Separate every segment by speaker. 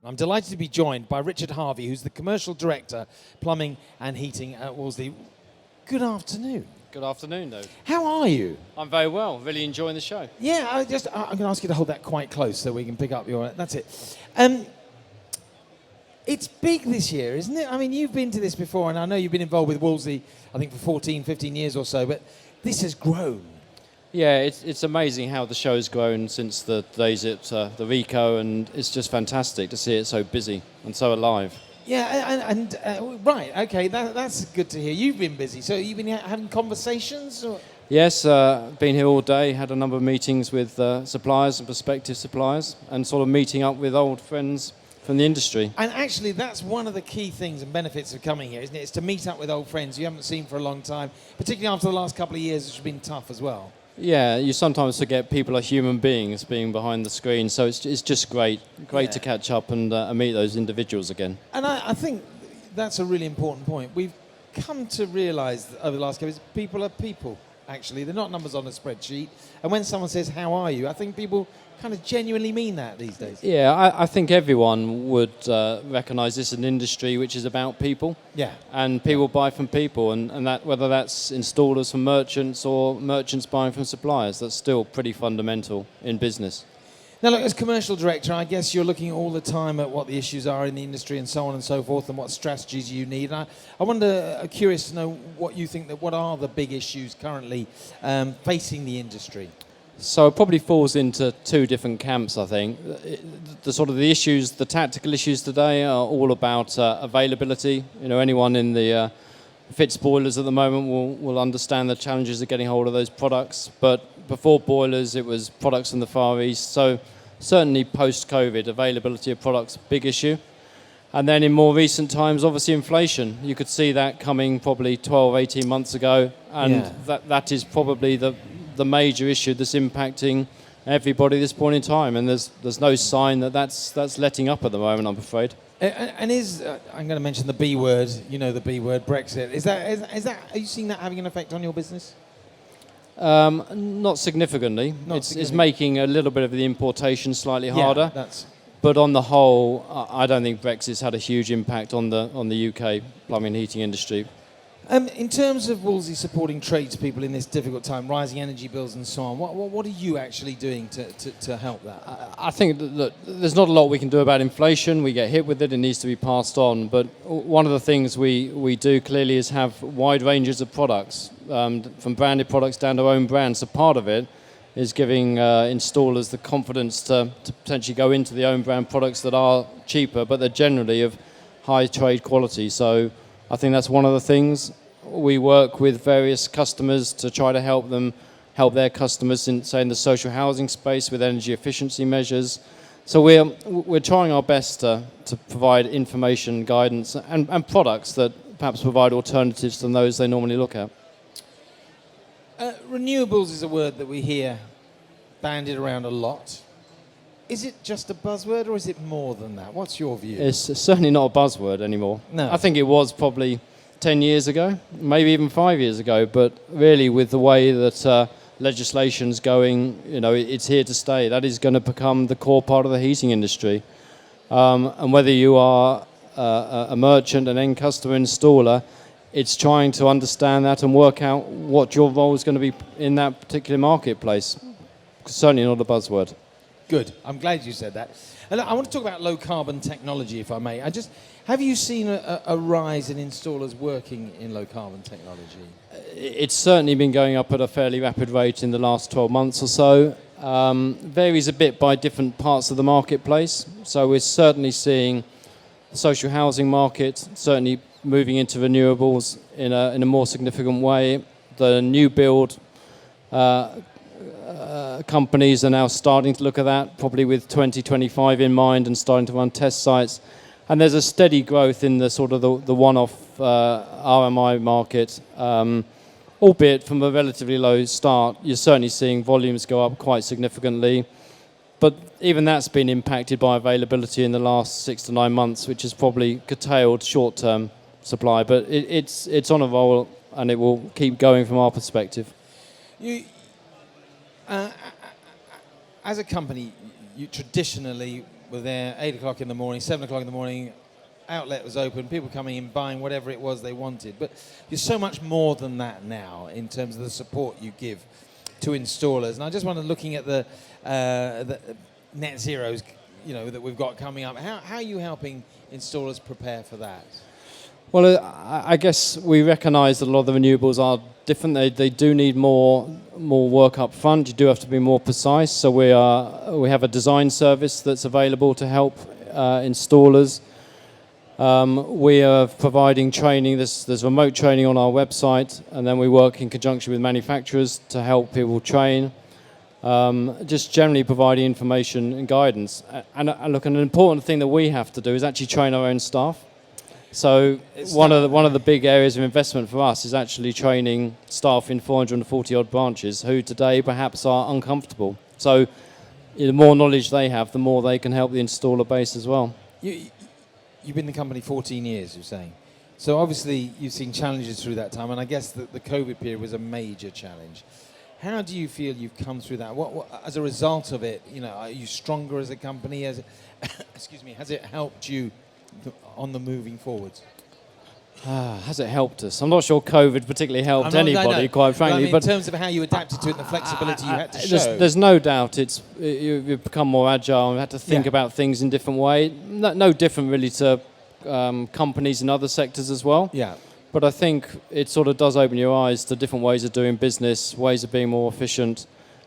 Speaker 1: I'm delighted to be joined by Richard Harvey, who's the Commercial Director, Plumbing and Heating at Wolseley. Good afternoon.
Speaker 2: Good afternoon, though.
Speaker 1: How are you?
Speaker 2: I'm very well. Really enjoying the show.
Speaker 1: Yeah, I'm going to ask you to hold that quite close so we can pick up your... That's it. It's big this year, isn't it? I mean, you've been to this before, and I know you've been involved with Wolseley, I think, for 14, 15 years or so, but this has grown.
Speaker 2: Yeah, it's amazing how the show's grown since the days at the Rico, and it's just fantastic to see it so busy and so alive.
Speaker 1: Yeah, right, okay, that's good to hear. You've been busy, so you've been having conversations? Or?
Speaker 2: Yes, been here all day, had a number of meetings with suppliers and prospective suppliers, and sort of meeting up with old friends from the industry.
Speaker 1: And actually, that's one of the key things and benefits of coming here, isn't it? It's to meet up with old friends you haven't seen for a long time, particularly after the last couple of years, which has been tough as well.
Speaker 2: Yeah, you sometimes forget people are human beings being behind the screen, so it's just great to catch up and meet those individuals again.
Speaker 1: And I think that's a really important point. We've come to realise over the last couple of years, people are people, actually. They're not numbers on a spreadsheet. And when someone says, how are you, I think people kind of genuinely mean that these days.
Speaker 2: Yeah, I think everyone would recognise this as an industry which is about people.
Speaker 1: Yeah.
Speaker 2: And people buy from people, and that whether that's installers from merchants or merchants buying from suppliers, that's still pretty fundamental in business.
Speaker 1: Now look, as commercial director, I guess you're looking all the time at what the issues are in the industry and so on and so forth, and what strategies you need. And I wonder, curious to know what you think, what are the big issues currently facing the industry?
Speaker 2: So it probably falls into two different camps, I think. The issues, the tactical issues today are all about availability. You know, anyone in the fits boilers at the moment will understand the challenges of getting hold of those products. But before boilers, it was products from the Far East. So certainly post-COVID, availability of products, big issue. And then in more recent times, obviously inflation. You could see that coming probably 12, 18 months ago. And that is probably the major issue that's impacting everybody at this point in time, and there's no sign that's letting up at the moment, I'm afraid.
Speaker 1: And I'm going to mention the B word, you know, the B word, Brexit. Is that are you seeing that having an effect on your business?
Speaker 2: Not significantly. It's making a little bit of the importation slightly harder. But on the whole, I don't think Brexit's had a huge impact on the UK plumbing and heating industry.
Speaker 1: In terms of Wolseley supporting tradespeople in this difficult time, rising energy bills and so on, what are you actually doing to help that?
Speaker 2: I think that there's not a lot we can do about inflation. We get hit with it, it needs to be passed on. But one of the things we do clearly is have wide ranges of products, from branded products down to own brands. So part of it is giving installers the confidence to potentially go into the own brand products that are cheaper, but they're generally of high trade quality. So I think that's one of the things. We work with various customers to try to help their customers in, say, in the social housing space with energy efficiency measures. So we're trying our best to provide information, guidance, and products that perhaps provide alternatives to those they normally look at.
Speaker 1: Renewables is a word that we hear bandied around a lot. Is it just a buzzword, or is it more than that? What's your view?
Speaker 2: It's certainly not a buzzword anymore.
Speaker 1: No.
Speaker 2: I think it was probably 10 years ago, maybe even 5 years ago, but really with the way that legislation's going, you know, it's here to stay. That is going to become the core part of the heating industry. And whether you are a merchant, an end customer, installer, it's trying to understand that and work out what your role is going to be in that particular marketplace. Certainly not a buzzword.
Speaker 1: Good. I'm glad you said that. And I want to talk about low carbon technology, if I may. Have you seen a rise in installers working in low carbon technology?
Speaker 2: It's certainly been going up at a fairly rapid rate in the last 12 months or so. Varies a bit by different parts of the marketplace. So we're certainly seeing the social housing market certainly moving into renewables in a more significant way. The new build companies are now starting to look at that, probably with 2025 in mind, and starting to run test sites. And there's a steady growth in the sort of the one-off RMI market, albeit from a relatively low start. You're certainly seeing volumes go up quite significantly. But even that's been impacted by availability in the last 6 to 9 months, which has probably curtailed short-term supply. But it's on a roll, and it will keep going from our perspective.
Speaker 1: As a company, you traditionally were there 8 o'clock in the morning, 7 o'clock in the morning, outlet was open, people coming in, buying whatever it was they wanted. But you're so much more than that now in terms of the support you give to installers. And I just wanted, looking at the net zeros, that we've got coming up, how are you helping installers prepare for that?
Speaker 2: Well, I guess we recognise that a lot of the renewables are different. They do need more work up front. You do have to be more precise. So we have a design service that's available to help installers. We are providing training. There's remote training on our website, and then we work in conjunction with manufacturers to help people train. Just generally providing information and guidance. And look, an important thing that we have to do is actually train our own staff. So one of the big areas of investment for us is actually training staff in 440 odd branches who today perhaps are uncomfortable. So the more knowledge they have, the more they can help the installer base as well.
Speaker 1: You've been in the company 14 years, you're saying. So obviously you've seen challenges through that time, and I guess that the COVID period was a major challenge. How do you feel you've come through that? What as a result of it, are you stronger as a company? Has it helped you on the moving forwards?
Speaker 2: Has it helped us? I'm not sure COVID particularly helped anybody, quite frankly.
Speaker 1: But in terms of how you adapted to it and the flexibility you had to show.
Speaker 2: There's no doubt you've become more agile and had to think about things in a different way. No different really to companies in other sectors as well.
Speaker 1: Yeah.
Speaker 2: But I think it sort of does open your eyes to different ways of doing business, ways of being more efficient.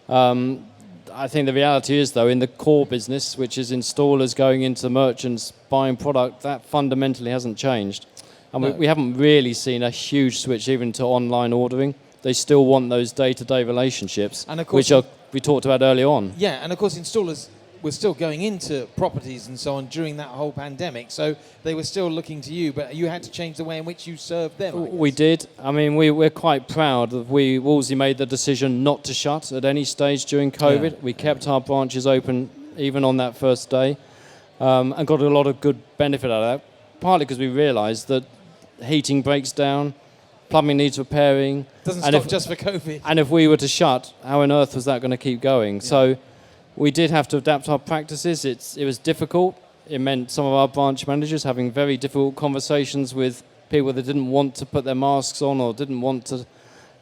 Speaker 2: I think the reality is, though, in the core business, which is installers going into merchants buying product, that fundamentally hasn't changed. And we haven't really seen a huge switch even to online ordering. They still want those day-to-day relationships,
Speaker 1: and of course,
Speaker 2: which we talked about early on.
Speaker 1: Yeah, and of course installers were still going into properties and so on during that whole pandemic, so they were still looking to you, but you had to change the way in which you served them.
Speaker 2: We did. I mean, we're quite proud that Wolsey made the decision not to shut at any stage during COVID. Yeah. We kept our branches open even on that first day, and got a lot of good benefit out of that, partly because we realised that heating breaks down, plumbing needs repairing.
Speaker 1: Doesn't stop just for COVID.
Speaker 2: And if we were to shut, how on earth was that going to keep going? Yeah. So we did have to adapt our practices. It was difficult. It meant some of our branch managers having very difficult conversations with people that didn't want to put their masks on or didn't want to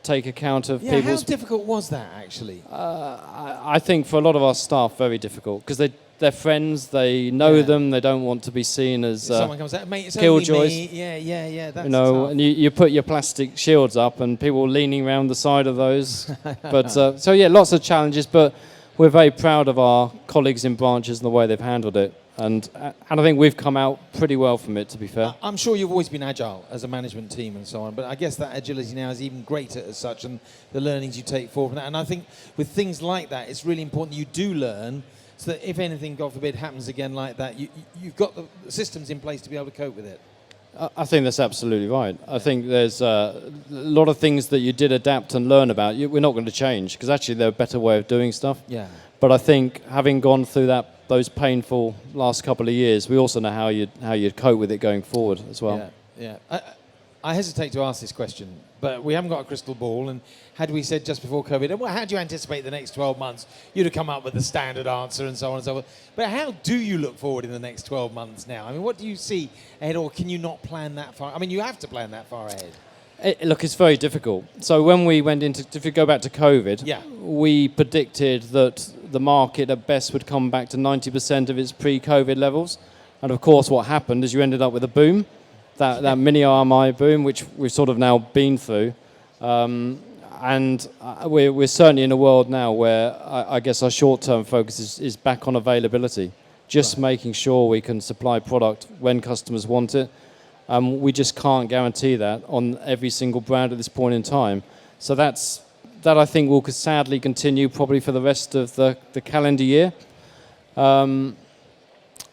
Speaker 2: take account of people's...
Speaker 1: How difficult was that, actually?
Speaker 2: I think for a lot of our staff, very difficult, because they're friends, they know them, they don't want to be seen as
Speaker 1: someone comes out, mate, it's
Speaker 2: killjoys.
Speaker 1: Only me. Yeah, that's
Speaker 2: tough. And you put your plastic shields up and people leaning around the side of those. But lots of challenges, but we're very proud of our colleagues in branches and the way they've handled it. And I think we've come out pretty well from it, to be fair.
Speaker 1: I'm sure you've always been agile as a management team and so on, but I guess that agility now is even greater as such, and the learnings you take forward from that. And I think with things like that, it's really important you do learn, so that if anything, God forbid, happens again like that, you've got the systems in place to be able to cope with it.
Speaker 2: I think that's absolutely right. I think there's a lot of things that you did adapt and learn about. We're not going to change, because actually they're a better way of doing stuff.
Speaker 1: Yeah.
Speaker 2: But I think having gone through those painful last couple of years, we also know how you'd cope with it going forward as well.
Speaker 1: Yeah. I hesitate to ask this question, but we haven't got a crystal ball, and had we said just before COVID, well, how do you anticipate the next 12 months? You'd have come up with the standard answer and so on and so forth. But how do you look forward in the next 12 months now? I mean, what do you see ahead, or can you not plan that far? I mean, you have to plan that far ahead.
Speaker 2: Look, it's very difficult. So when we went into, if you go back to COVID, we predicted that the market at best would come back to 90% of its pre-COVID levels. And of course, what happened is you ended up with a boom, that mini RMI boom, which we've sort of now been through. And we're certainly in a world now where I guess our short-term focus is back on availability, just making sure we can supply product when customers want it. We just can't guarantee that on every single brand at this point in time. So that I think will sadly continue probably for the rest of the calendar year.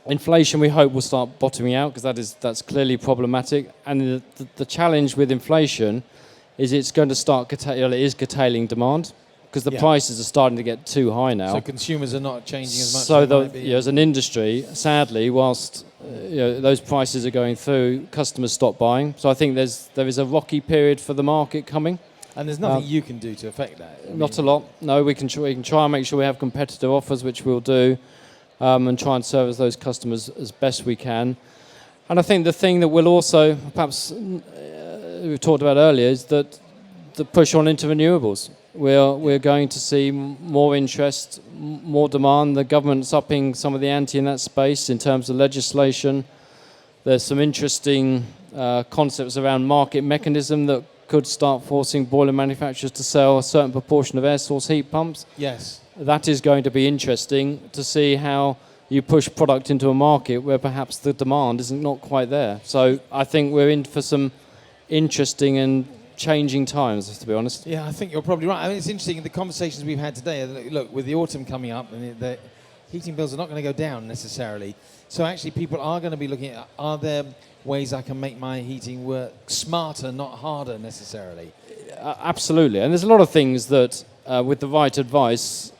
Speaker 2: Inflation, we hope, will start bottoming out, because that's clearly problematic. And the challenge with inflation is it's going to start curtailing demand, because the prices are starting to get too high now.
Speaker 1: So consumers are not changing as much.
Speaker 2: So as an industry, sadly, whilst those prices are going through, customers stop buying. So I think there is a rocky period for the market coming.
Speaker 1: And there's nothing you can do to affect that?
Speaker 2: Not a lot. No, we can try and make sure we have competitive offers, which we'll do. and try and service those customers as best we can. And I think the thing that will also, perhaps we've talked about earlier, is that the push on into renewables. We're going to see more interest, more demand. The government's upping some of the ante in that space in terms of legislation. There's some interesting concepts around market mechanism that could start forcing boiler manufacturers to sell a certain proportion of air source heat pumps.
Speaker 1: Yes.
Speaker 2: That is going to be interesting to see how you push product into a market where perhaps the demand isn't not quite there. So I think we're in for some interesting and changing times, to be honest.
Speaker 1: Yeah, I think you're probably right. I mean, it's interesting, the conversations we've had today, look, with the autumn coming up, and the heating bills are not going to go down necessarily. So actually people are going to be looking at, are there ways I can make my heating work smarter, not harder necessarily?
Speaker 2: Absolutely. And there's a lot of things that, with the right advice,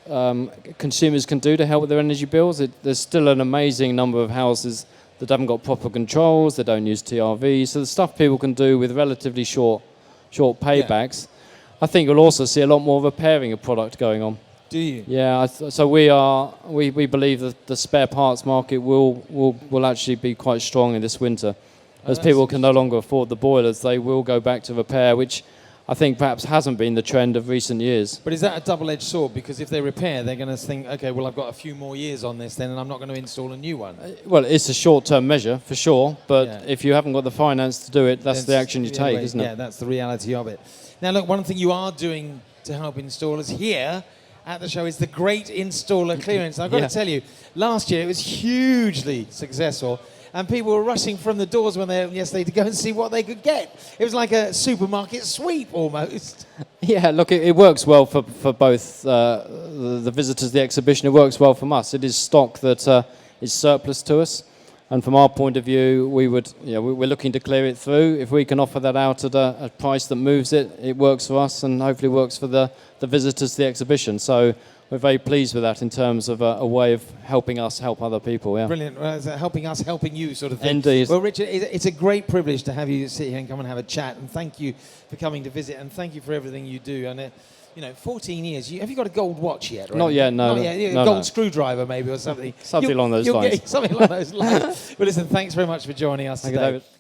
Speaker 2: consumers can do to help with their energy bills. There's still an amazing number of houses that haven't got proper controls, they don't use TRV. So the stuff people can do with relatively short paybacks. Yeah. I think you'll also see a lot more repairing of product going on.
Speaker 1: Do you?
Speaker 2: Yeah, so we believe that the spare parts market will actually be quite strong in this winter. As people can no longer afford the boilers, they will go back to repair, which I think perhaps hasn't been the trend of recent years.
Speaker 1: But is that a double-edged sword? Because if they repair, they're going to think, okay, well, I've got a few more years on this then, and I'm not going to install a new one.
Speaker 2: Well, it's a short-term measure, for sure, but if you haven't got the finance to do it, that's the action you take, isn't it?
Speaker 1: Yeah, that's the reality of it. Now, look, one thing you are doing to help installers here at the show is the Great Installer Clearance. I've got to tell you, last year it was hugely successful, and people were rushing from the doors when they opened yesterday to go and see what they could get. It was like a supermarket sweep almost.
Speaker 2: Yeah, look, it works well for both the visitors to the exhibition. It works well for us. It is stock that is surplus to us, and from our point of view, we're looking to clear it through. If we can offer that out at a price that moves it, it works for us, and hopefully works for the visitors to the exhibition. So we're very pleased with that in terms of a way of helping us help other people. Yeah.
Speaker 1: Brilliant. Well, it's helping us, helping you sort of thing.
Speaker 2: Indeed.
Speaker 1: Well, Richard, it's a great privilege to have you sit here and come and have a chat, and thank you for coming to visit, and thank you for everything you do. And 14 years. Have you got a gold watch yet?
Speaker 2: Not yet, no.
Speaker 1: Not yet. A gold screwdriver maybe or something.
Speaker 2: Something along those lines.
Speaker 1: Something along those lines. Well, listen, thanks very much for joining us today.
Speaker 2: Thank you, David.